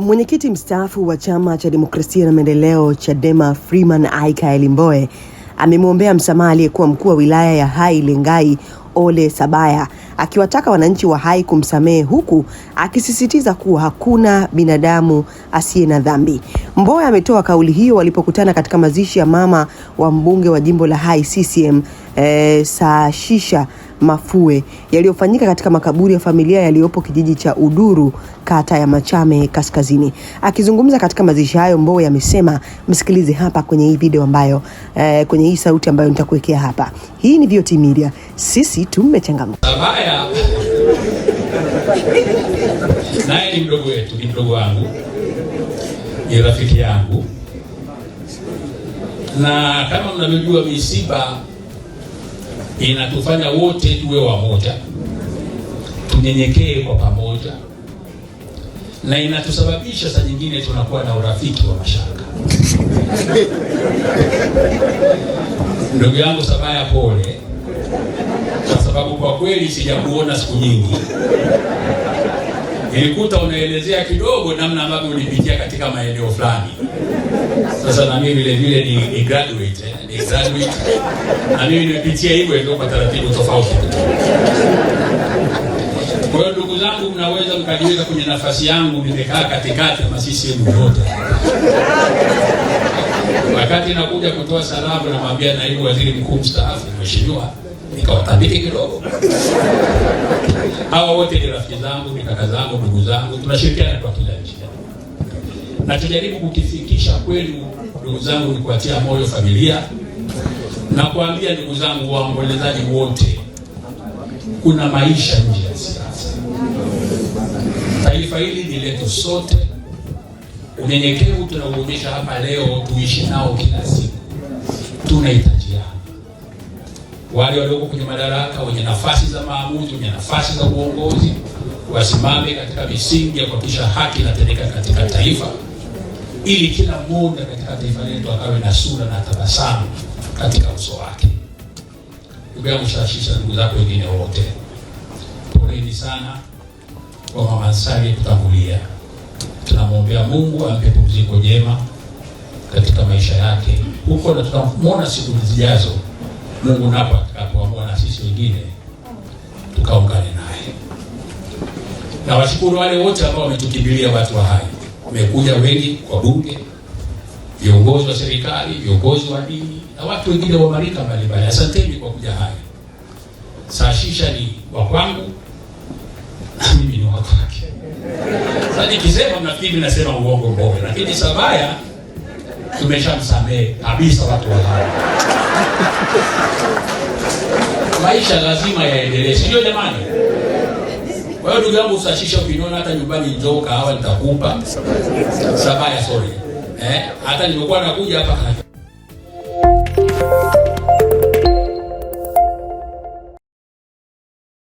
Mwenyekiti mstaafu wa Chama cha Demokrasia na Maendeleo Chadema Freeman Aika Elimboe amemwombea msamaha aliyekuwa mkuu wa wilaya ya Hai Lengai Ole Sabaya, akiwataka wananchi wa Hai kumsamehe, huku akisisitiza kuwa hakuna binadamu asiye na dhambi. Mbowe ametoa kauli hiyo walipokutana katika mazishi ya mama wa mbunge wa jimbo la Hai CCM Saashisha Mafue yaliyofanyika katika makaburi ya familia yaliyopo kijiji cha Uduru, kata ya Machame Kaskazini. Akizungumza katika mazishi hayo, Mbowe amesema, msikilize hapa kwenye hii video ambayo kwenye hii sauti ambayo nitakuwekea hapa. Hii ni VOT Media, sisi tumechangamka. Sabaya naye ni mdogo wetu, ni mdogo wangu, ni rafiki yangu, na kama mnavyojua misiba inatufanya wote tuwe wamoja, tunyenyekee kwa pamoja, na inatusababisha saa nyingine tunakuwa na urafiki wa mashaka. Ndugu yangu Sabaya, pole, kwa sababu kwa kweli sijakuona siku nyingi. Nilikuta unaelezea kidogo namna ambavyo ulipitia katika maeneo fulani. Sasa na mimi vile vile ni graduate, na mimi nimepitia hivyo ndio kwa taratibu tofauti. Kwa hiyo ndugu zangu, mnaweza mkajiweka kwenye nafasi yangu, nimekaa katikati ya masisi yote. Wakati nakuja kutoa salamu, namwambia naibu waziri mkuu mstaafu, mheshimiwa, nikawatabiki kidogo. Hawa wote ni rafiki zangu, ni kaka zangu, ndugu zangu, tunashirikiana kwa kila njia. Na tujaribu kukifikisha kweli, ndugu zangu, ni kuatia moyo familia na kuambia ndugu zangu waombolezaji wote, kuna maisha nje ya siasa. Taifa hili ni letu sote. Unyenyekevu tunaoonyesha hapa leo tuishi nao kila siku. Tunahitajiana. Wale walioko kwenye madaraka, wenye nafasi za maamuzi, wenye nafasi za uongozi, wasimame katika misingi ya kuhakikisha haki inatendeka katika taifa, ili kila mmoja katika taifa letu akawe na sura na tabasamu katika uso wake. Ndugu yangu Saashisha, ndugu zako wengine wote, poleni sana kwa mama Nsali kutangulia. Tunamwombea Mungu ampe pumziko jema katika maisha yake huko, na tutamwona siku zijazo, Mungu napo atakapoamua na sisi wengine tukaungane naye. Na washukuru wale wote ambao wametukimbilia, watu wa Hai. Wamekuja wengi kwa bunge, viongozi wa serikali, viongozi wa dini na watu wengine wa marika mbalimbali. Asanteni kwa kuja Hai. Saashisha ni wa kwangu na mimi ni wa kwake. Sasa nikisema mnafikiri nasema uongo Mbowe, lakini Sabaya tumeshamsamehe kabisa watu wa Hai. Maisha lazima yaendelee, sio jamani? Kwa hiyo ndugu yangu Saashisha, ukiniona hata nyumbani njoo kahawa nitakupa. Sabaya, sorry. Hata nimekuwa nakuja hapa